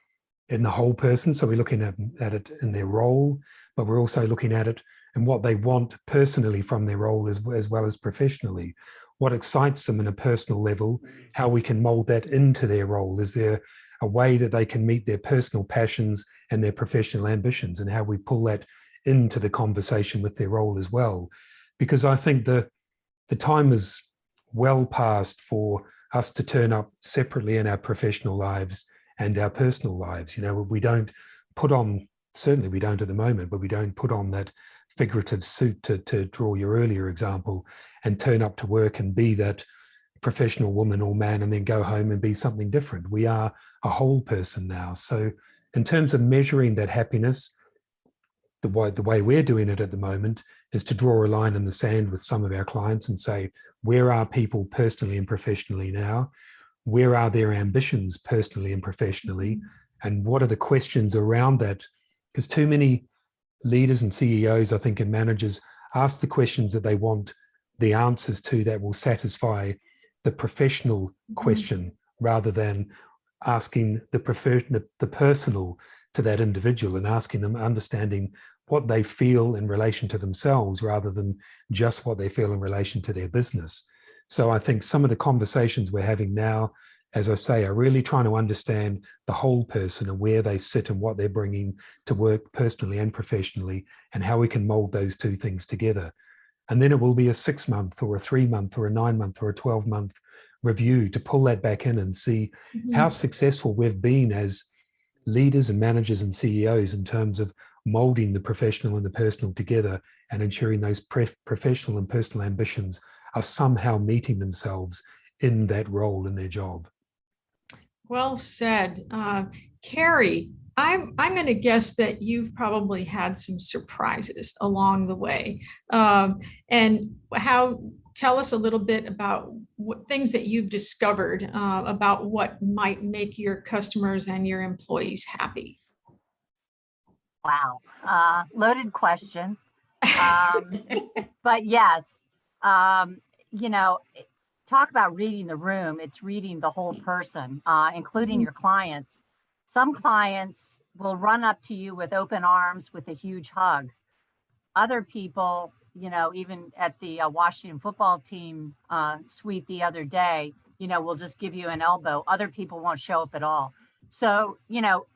in the whole person. So we're looking at it in their role, but we're also looking at it and what they want personally from their role as well as professionally. What excites them in a personal level, how we can mold that into their role. Is there a way that they can meet their personal passions and their professional ambitions, and how we pull that into the conversation with their role as well? Because I think the time is well past for us to turn up separately in our professional lives and our personal lives. We don't put on, certainly we don't at the moment, but we don't put on that figurative suit to draw your earlier example and turn up to work and be that professional woman or man and then go home and be something different. We are a whole person now. So in terms of measuring that happiness, the way we're doing it at the moment is to draw a line in the sand with some of our clients and say, where are people personally and professionally now? Where are their ambitions personally and professionally? And what are the questions around that? Because too many leaders and CEOs, I think, and managers ask the questions that they want the answers to that will satisfy the professional question rather than asking the personal to that individual and asking them, understanding what they feel in relation to themselves rather than just what they feel in relation to their business. So I think some of the conversations we're having now, as I say, are really trying to understand the whole person and where they sit and what they're bringing to work personally and professionally, and how we can mold those two things together. And then it will be a 6 month or a 3 month or a 9 month or a 12-month review to pull that back in and see how successful we've been as leaders and managers and CEOs in terms of molding the professional and the personal together and ensuring those professional and personal ambitions are somehow meeting themselves in that role in their job. Well said. Cary, I'm going to guess that you've probably had some surprises along the way. And tell us a little bit about what things that you've discovered about what might make your customers and your employees happy. Wow. Loaded question. But yes, talk about reading the room. It's reading the whole person, including your clients. Some clients will run up to you with open arms with a huge hug. Other people, even at the Washington football team suite the other day, will just give you an elbow. Other people won't show up at all. So,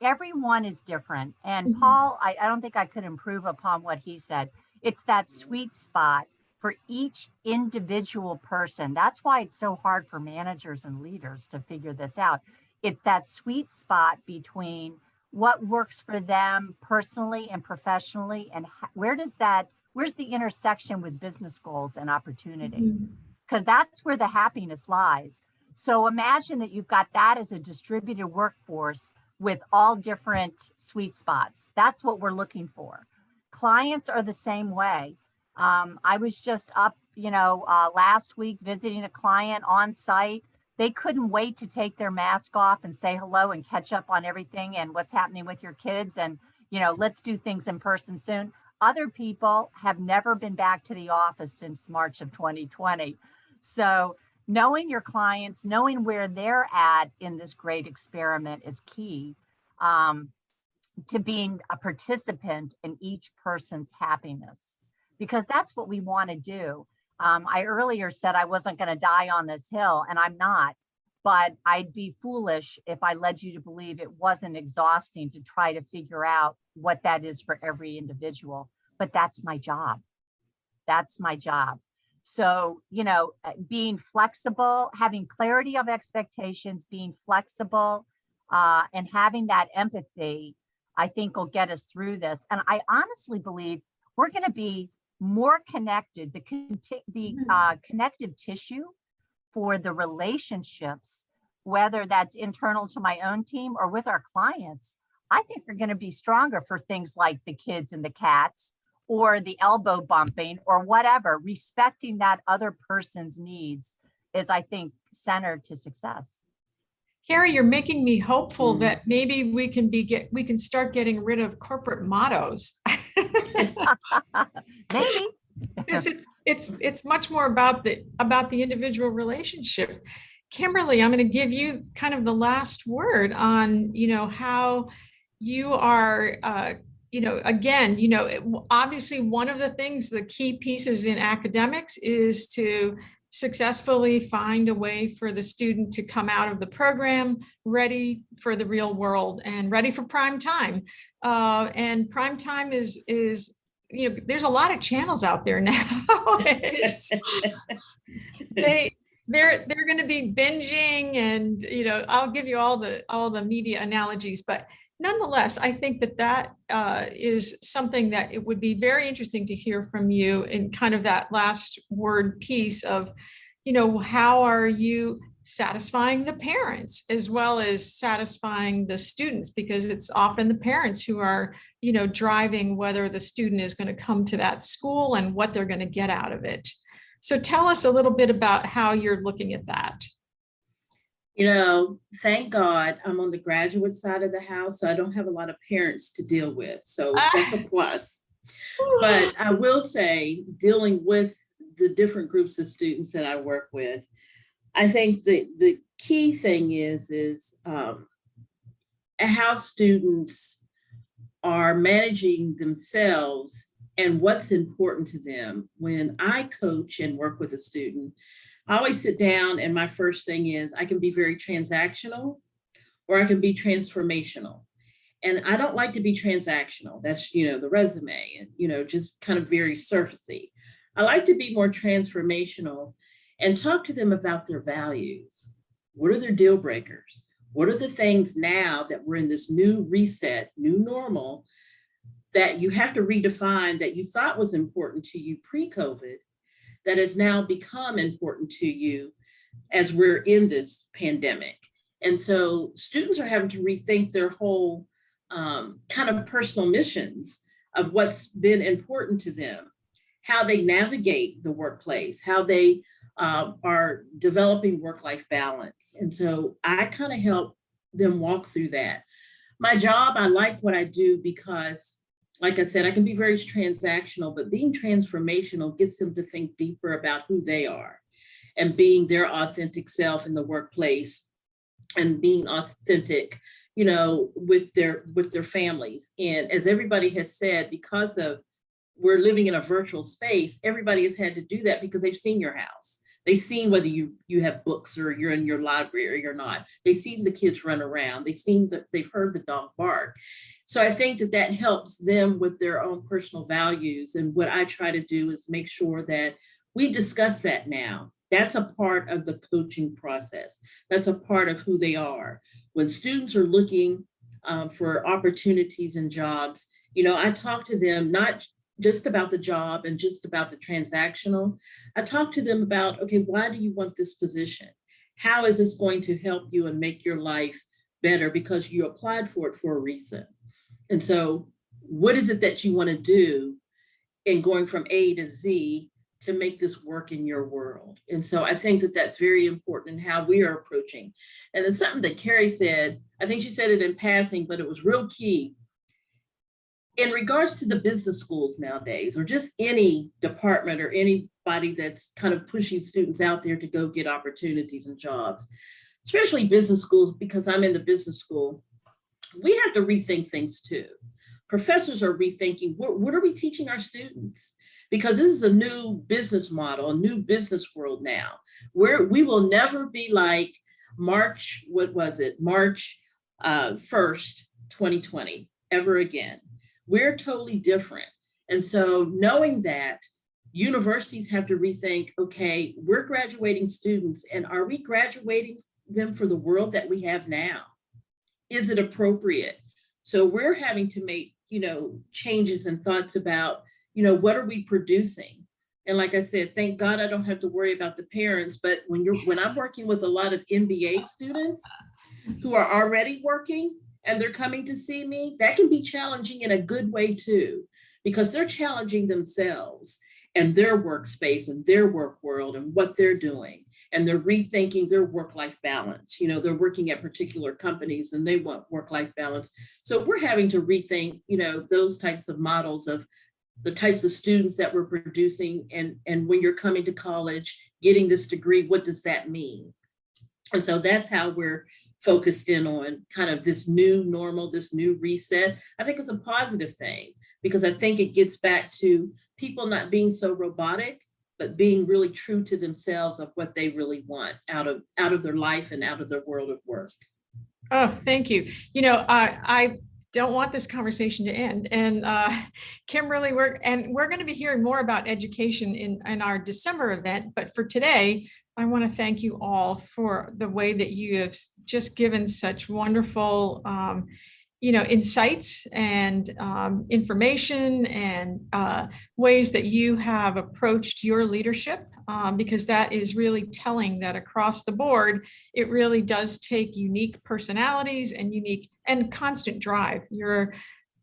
everyone is different. And Paul, I don't think I could improve upon what he said. It's that sweet spot for each individual person. That's why it's so hard for managers and leaders to figure this out. It's that sweet spot between what works for them personally and professionally, and where's the intersection with business goals and opportunity? Because that's where the happiness lies. So imagine that you've got that as a distributed workforce with all different sweet spots. That's what we're looking for. Clients are the same way. I was just up, last week visiting a client on site. They couldn't wait to take their mask off and say hello and catch up on everything and what's happening with your kids. And, let's do things in person soon. Other people have never been back to the office since March of 2020. So knowing your clients, knowing where they're at in this great experiment is key to being a participant in each person's happiness, because that's what we want to do. I earlier said I wasn't going to die on this hill, and I'm not, but I'd be foolish if I led you to believe it wasn't exhausting to try to figure out what that is for every individual. But that's my job. That's my job. So, being flexible, having clarity of expectations, being flexible, and having that empathy, I think will get us through this. And I honestly believe we're going to be more connected. The connective tissue for the relationships, whether that's internal to my own team or with our clients, I think are going to be stronger for things like the kids and the cats, or the elbow bumping, or whatever. Respecting that other person's needs is, I think, centered to success. Cary, you're making me hopeful that maybe we can start getting rid of corporate mottos. Maybe. Because it's much more about the individual relationship. Kimberly, I'm going to give you kind of the last word on, how you are, obviously one of the things, the key pieces in academics is to successfully find a way for the student to come out of the program ready for the real world and ready for prime time. And prime time is there's a lot of channels out there now. They're going to be binging, and I'll give you all the media analogies, but nonetheless, I think that is something that it would be very interesting to hear from you in kind of that last word piece of, how are you satisfying the parents as well as satisfying the students, because it's often the parents who are, driving whether the student is going to come to that school and what they're going to get out of it. So tell us a little bit about how you're looking at that. Thank God I'm on the graduate side of the house, so I don't have a lot of parents to deal with. So that's a plus. But I will say, dealing with the different groups of students that I work with, I think the key thing is how students are managing themselves and what's important to them. When I coach and work with a student, I always sit down and my first thing is I can be very transactional or I can be transformational. And I don't like to be transactional. That's, the resume and, just kind of very surfacey. I like to be more transformational and talk to them about their values. What are their deal breakers? What are the things now that we're in this new reset, new normal, that you have to redefine that you thought was important to you pre-COVID, that has now become important to you as we're in this pandemic? And so students are having to rethink their whole kind of personal missions of what's been important to them, how they navigate the workplace, how they are developing work-life balance. And so I kind of help them walk through that. My job, I like what I do because, like I said, I can be very transactional, but being transformational gets them to think deeper about who they are and being their authentic self in the workplace and being authentic, with their families. And as everybody has said, because we're living in a virtual space, everybody has had to do that because they've seen your house. They've seen whether you have books or you're in your library or not. They've seen the kids run around. They've heard the dog bark. So I think that helps them with their own personal values. And what I try to do is make sure that we discuss that now. That's a part of the coaching process. That's a part of who they are. When students are looking for opportunities and jobs, I talk to them not just about the job and just about the transactional. I talk to them about, okay, why do you want this position? How is this going to help you and make your life better because you applied for it for a reason. And so what is it that you want to do in going from A to Z to make this work in your world? And so I think that that's very important in how we are approaching. And it's something that Cary said, I think she said it in passing, but it was real key. In regards to the business schools nowadays, or just any department or anybody that's kind of pushing students out there to go get opportunities and jobs, especially business schools, because I'm in the business school, we have to rethink things too. Professors are rethinking, what are we teaching our students? Because this is a new business model, a new business world now, where we will never be like March 1st, 2020, ever again. We're totally different. And so knowing that, universities have to rethink, okay, we're graduating students, and are we graduating them for the world that we have now? Is it appropriate? So we're having to make, changes and thoughts about, what are we producing? And like I said, thank God I don't have to worry about the parents, but when I'm working with a lot of MBA students who are already working and they're coming to see me, that can be challenging in a good way too, because they're challenging themselves and their workspace and their work world and what they're doing. And they're rethinking their work-life balance. They're working at particular companies and they want work-life balance. So we're having to rethink, those types of models of the types of students that we're producing. And when you're coming to college, getting this degree, what does that mean? And so that's how we're focused in on kind of this new normal, this new reset. I think it's a positive thing because I think it gets back to people not being so robotic, but being really true to themselves of what they really want out of their life and out of their world of work. Oh, thank you. I don't want this conversation to end. And Kimberly, we're going to be hearing more about education in our December event. But for today, I want to thank you all for the way that you have just given such wonderful insights and information and ways that you have approached your leadership, because that is really telling that across the board, it really does take unique personalities and unique and constant drive. You're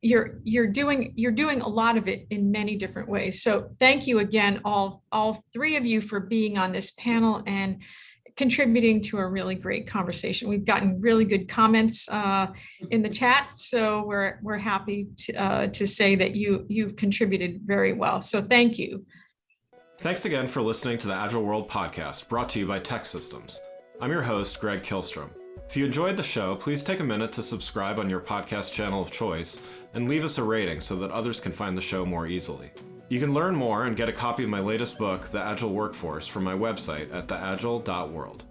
doing a lot of it in many different ways. So thank you again, all three of you, for being on this panel and contributing to a really great conversation. We've gotten really good comments in the chat, so we're happy to say that you've contributed very well. So thank you. Thanks again for listening to the Agile World podcast, brought to you by Tech Systems. I'm your host, Greg Kilstrom. If you enjoyed the show, please take a minute to subscribe on your podcast channel of choice and leave us a rating so that others can find the show more easily. You can learn more and get a copy of my latest book, The Agile Workforce, from my website at theagile.world.